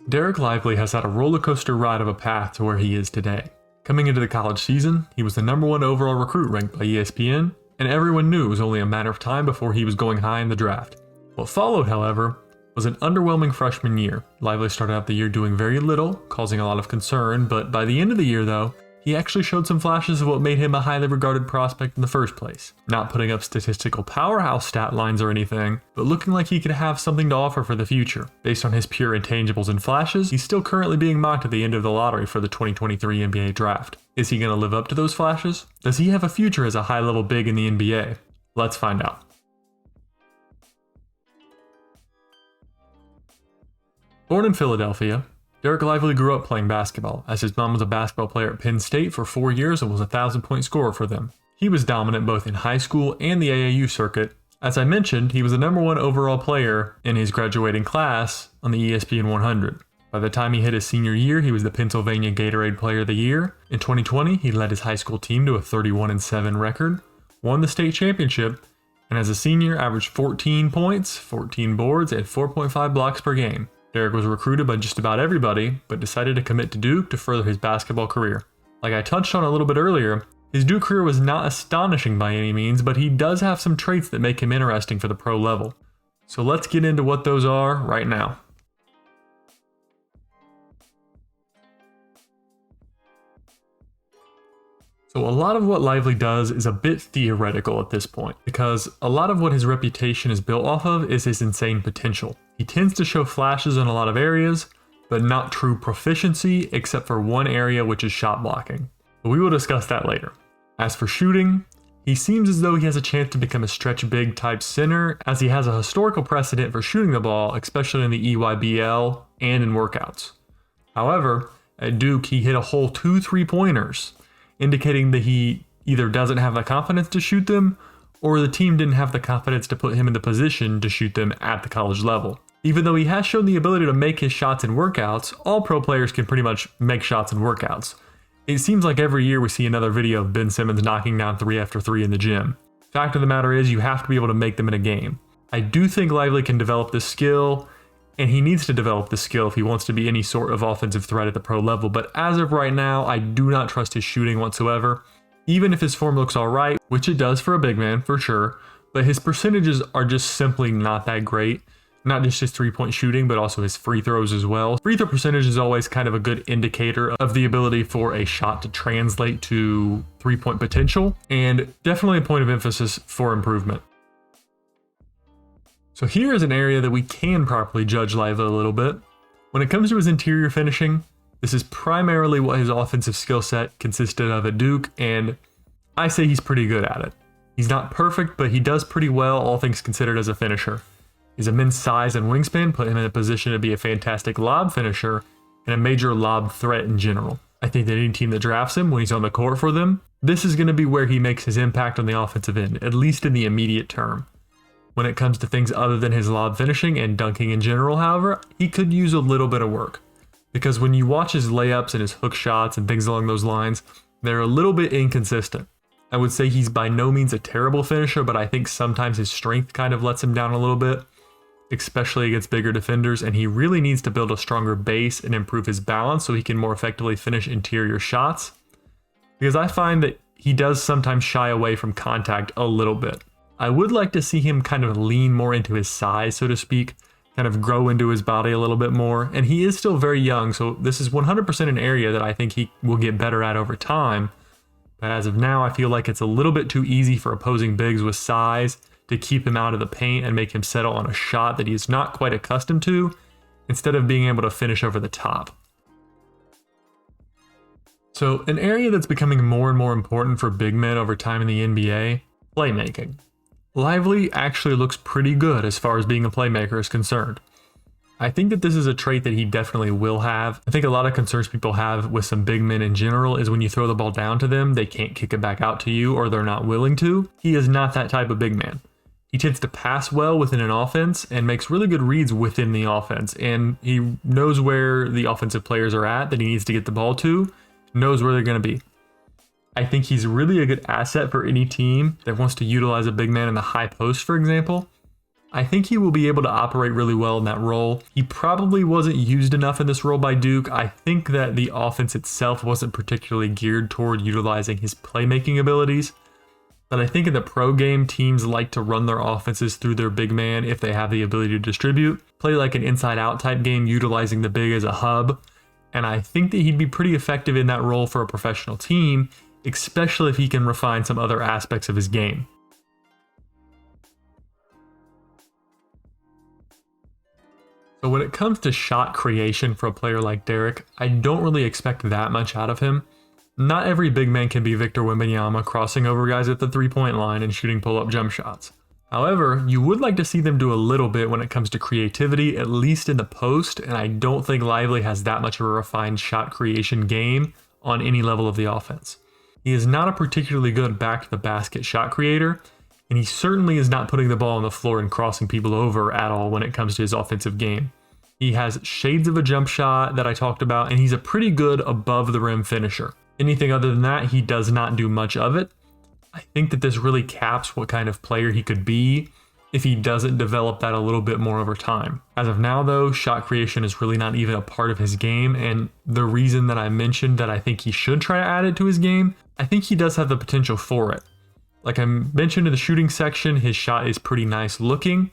Dereck Lively has had a roller coaster ride of a path to where he is today. Coming into the college season, he was the #1 overall recruit ranked by ESPN, and everyone knew it was only a matter of time before he was going high in the draft. What followed, however, was an underwhelming freshman year. Lively started out the year doing very little, causing a lot of concern, but by the end of the year though, he actually showed some flashes of what made him a highly regarded prospect in the first place. Not putting up statistical powerhouse stat lines or anything, but looking like he could have something to offer for the future. Based on his pure intangibles and flashes, he's still currently being mocked at the end of the lottery for the 2023 NBA draft. Is he going to live up to those flashes? Does he have a future as a high-level big in the NBA? Let's find out. Born in Philadelphia, Dereck Lively grew up playing basketball, as his mom was a basketball player at Penn State for 4 years and was a 1,000-point scorer for them. He was dominant both in high school and the AAU circuit. As I mentioned, he was the #1 overall player in his graduating class on the ESPN 100. By the time he hit his senior year, he was the Pennsylvania Gatorade Player of the Year. In 2020, he led his high school team to a 31-7 record, won the state championship, and as a senior averaged 14 points, 14 boards, and 4.5 blocks per game. Dereck was recruited by just about everybody, but decided to commit to Duke to further his basketball career. Like I touched on a little bit earlier, his Duke career was not astonishing by any means, but he does have some traits that make him interesting for the pro level. So let's get into what those are right now. So a lot of what Lively does is a bit theoretical at this point, because a lot of what his reputation is built off of is his insane potential. He tends to show flashes in a lot of areas, but not true proficiency except for one area, which is shot blocking. But we will discuss that later. As for shooting, he seems as though he has a chance to become a stretch big type center, as he has a historical precedent for shooting the ball, especially in the EYBL and in workouts. However, at Duke he hit a whole 2 3-pointers, indicating that he either doesn't have the confidence to shoot them, or the team didn't have the confidence to put him in the position to shoot them at the college level. Even though he has shown the ability to make his shots in workouts, all pro players can pretty much make shots in workouts. It seems like every year we see another video of Ben Simmons knocking down 3 after 3 in the gym. Fact of the matter is, you have to be able to make them in a game. I do think Lively can develop this skill, and he needs to develop this skill if he wants to be any sort of offensive threat at the pro level, but as of right now, I do not trust his shooting whatsoever. Even if his form looks alright, which it does for a big man, for sure, but his percentages are just simply not that great. Not just his 3-point shooting, but also his free throws as well. Free throw percentage is always kind of a good indicator of the ability for a shot to translate to 3-point potential, and definitely a point of emphasis for improvement. So here is an area that we can properly judge Lively a little bit. When it comes to his interior finishing, this is primarily what his offensive skill set consisted of at Duke, and I say he's pretty good at it. He's not perfect, but he does pretty well, all things considered, as a finisher. His immense size and wingspan put him in a position to be a fantastic lob finisher and a major lob threat in general. I think that any team that drafts him when he's on the court for them, this is going to be where he makes his impact on the offensive end, at least in the immediate term. When it comes to things other than his lob finishing and dunking in general, however, he could use a little bit of work. Because when you watch his layups and his hook shots and things along those lines, they're a little bit inconsistent. I would say he's by no means a terrible finisher, but I think sometimes his strength kind of lets him down a little bit, especially against bigger defenders, and he really needs to build a stronger base and improve his balance so he can more effectively finish interior shots. Because I find that he does sometimes shy away from contact a little bit. I would like to see him kind of lean more into his size, so to speak, kind of grow into his body a little bit more, and he is still very young, so this is 100% an area that I think he will get better at over time. But as of now, I feel like it's a little bit too easy for opposing bigs with size to keep him out of the paint and make him settle on a shot that he is not quite accustomed to, instead of being able to finish over the top. So an area that's becoming more and more important for big men over time in the NBA, playmaking. Lively actually looks pretty good as far as being a playmaker is concerned. I think that this is a trait that he definitely will have. I think a lot of concerns people have with some big men in general is when you throw the ball down to them, they can't kick it back out to you, or they're not willing to. He is not that type of big man. He tends to pass well within an offense and makes really good reads within the offense, and he knows where the offensive players are at that he needs to get the ball to, knows where they're going to be. I think he's really a good asset for any team that wants to utilize a big man in the high post, for example. I think he will be able to operate really well in that role. He probably wasn't used enough in this role by Duke. I think that the offense itself wasn't particularly geared toward utilizing his playmaking abilities. But I think in the pro game, teams like to run their offenses through their big man if they have the ability to distribute. Play like an inside-out type game, utilizing the big as a hub. And I think that he'd be pretty effective in that role for a professional team, especially if he can refine some other aspects of his game. So when it comes to shot creation for a player like Dereck, I don't really expect that much out of him. Not every big man can be Victor Wembanyama, crossing over guys at the three-point line and shooting pull-up jump shots. However, you would like to see them do a little bit when it comes to creativity, at least in the post, and I don't think Lively has that much of a refined shot creation game on any level of the offense. He is not a particularly good back-to-the-basket shot creator, and he certainly is not putting the ball on the floor and crossing people over at all when it comes to his offensive game. He has shades of a jump shot that I talked about, and he's a pretty good above-the-rim finisher. Anything other than that, he does not do much of it. I think that this really caps what kind of player he could be if he doesn't develop that a little bit more over time. As of now, though, shot creation is really not even a part of his game, and the reason that I mentioned that I think he should try to add it to his game, I think he does have the potential for it. Like I mentioned in the shooting section, his shot is pretty nice looking.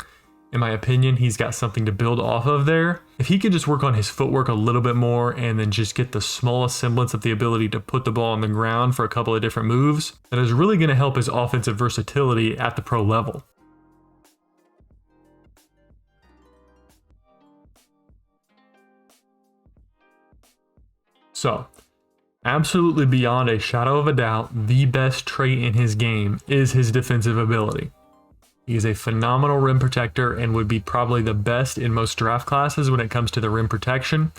In my opinion, he's got something to build off of there. If he could just work on his footwork a little bit more and then just get the smallest semblance of the ability to put the ball on the ground for a couple of different moves, that is really going to help his offensive versatility at the pro level. So, absolutely beyond a shadow of a doubt, the best trait in his game is his defensive ability. He is a phenomenal rim protector and would be probably the best in most draft classes when it comes to the rim protection.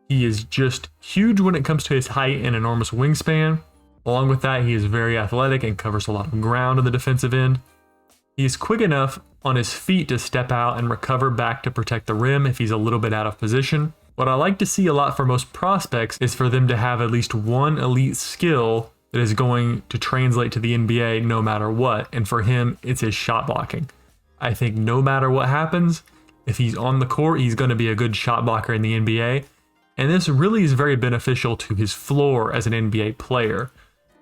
He is just huge when it comes to his height and enormous wingspan. Along with that, he is very athletic and covers a lot of ground on the defensive end. He is quick enough on his feet to step out and recover back to protect the rim if he's a little bit out of position. What I like to see a lot for most prospects is for them to have at least one elite skill that is going to translate to the NBA no matter what, and for him, it's his shot blocking. I think no matter what happens, if he's on the court, he's going to be a good shot blocker in the NBA, and this really is very beneficial to his floor as an NBA player.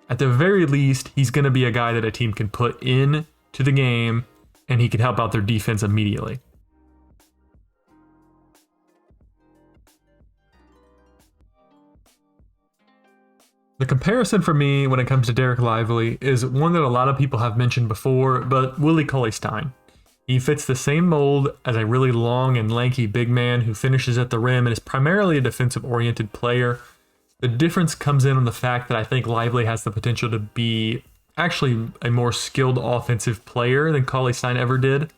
At the very least, he's going to be a guy that a team can put in to the game, and he can help out their defense immediately. The comparison for me when it comes to Dereck Lively is one that a lot of people have mentioned before, but Willie Cauley-Stein. He fits the same mold as a really long and lanky big man who finishes at the rim and is primarily a defensive-oriented player. The difference comes in on the fact that I think Lively has the potential to be actually a more skilled offensive player than Cauley-Stein ever did.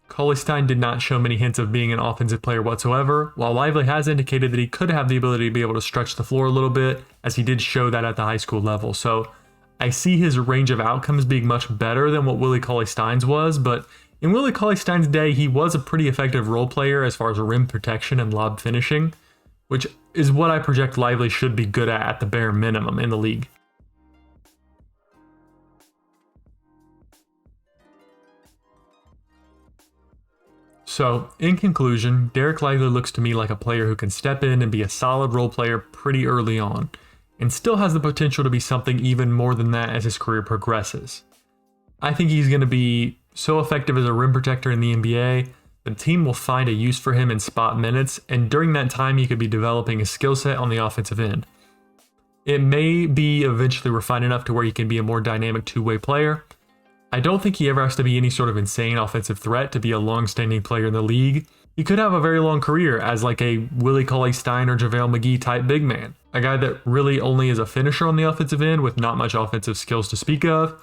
Cauley-Stein did not show many hints of being an offensive player whatsoever, while Lively has indicated that he could have the ability to be able to stretch the floor a little bit, as he did show that at the high school level. So I see his range of outcomes being much better than what Willie Cauley-Stein's was, but in Willie Cauley-Stein's day, he was a pretty effective role player as far as rim protection and lob finishing, which is what I project Lively should be good at the bare minimum in the league. So, in conclusion, Dereck Lively looks to me like a player who can step in and be a solid role player pretty early on, and still has the potential to be something even more than that as his career progresses. I think he's going to be so effective as a rim protector in the NBA, the team will find a use for him in spot minutes, and during that time he could be developing a skill set on the offensive end. It may be eventually refined enough to where he can be a more dynamic two-way player. I don't think he ever has to be any sort of insane offensive threat to be a long-standing player in the league. He could have a very long career as like a Willie Cauley-Stein or JaVale McGee type big man. A guy that really only is a finisher on the offensive end with not much offensive skills to speak of,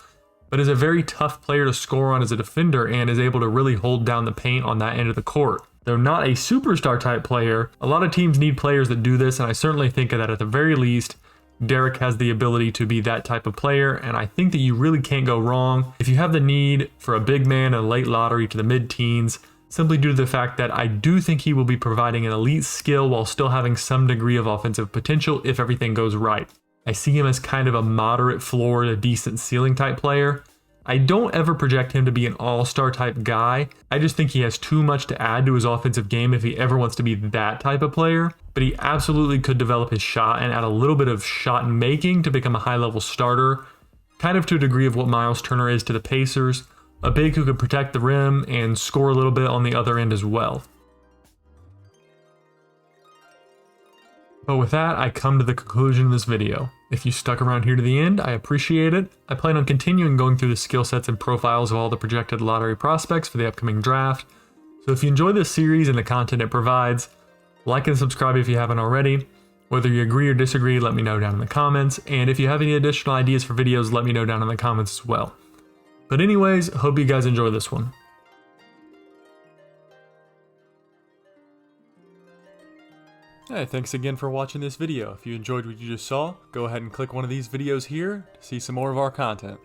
but is a very tough player to score on as a defender and is able to really hold down the paint on that end of the court. Though not a superstar type player, a lot of teams need players that do this, and I certainly think that at the very least, Dereck has the ability to be that type of player, and I think that you really can't go wrong if you have the need for a big man in a late lottery to the mid-teens, simply due to the fact that I do think he will be providing an elite skill while still having some degree of offensive potential if everything goes right. I see him as kind of a moderate floor to decent ceiling type player. I don't ever project him to be an all-star type guy. I just think he has too much to add to his offensive game if he ever wants to be that type of player. But he absolutely could develop his shot and add a little bit of shot making to become a high-level starter, kind of to a degree of what Miles Turner is to the Pacers, a big who could protect the rim and score a little bit on the other end as well. But with that, I come to the conclusion of this video. If you stuck around here to the end, I appreciate it. I plan on continuing going through the skill sets and profiles of all the projected lottery prospects for the upcoming draft. So if you enjoy this series and the content it provides, like and subscribe if you haven't already. Whether you agree or disagree, let me know down in the comments. And if you have any additional ideas for videos, let me know down in the comments as well. But anyways, hope you guys enjoy this one. Hey, thanks again for watching this video. If you enjoyed what you just saw, go ahead and click one of these videos here to see some more of our content.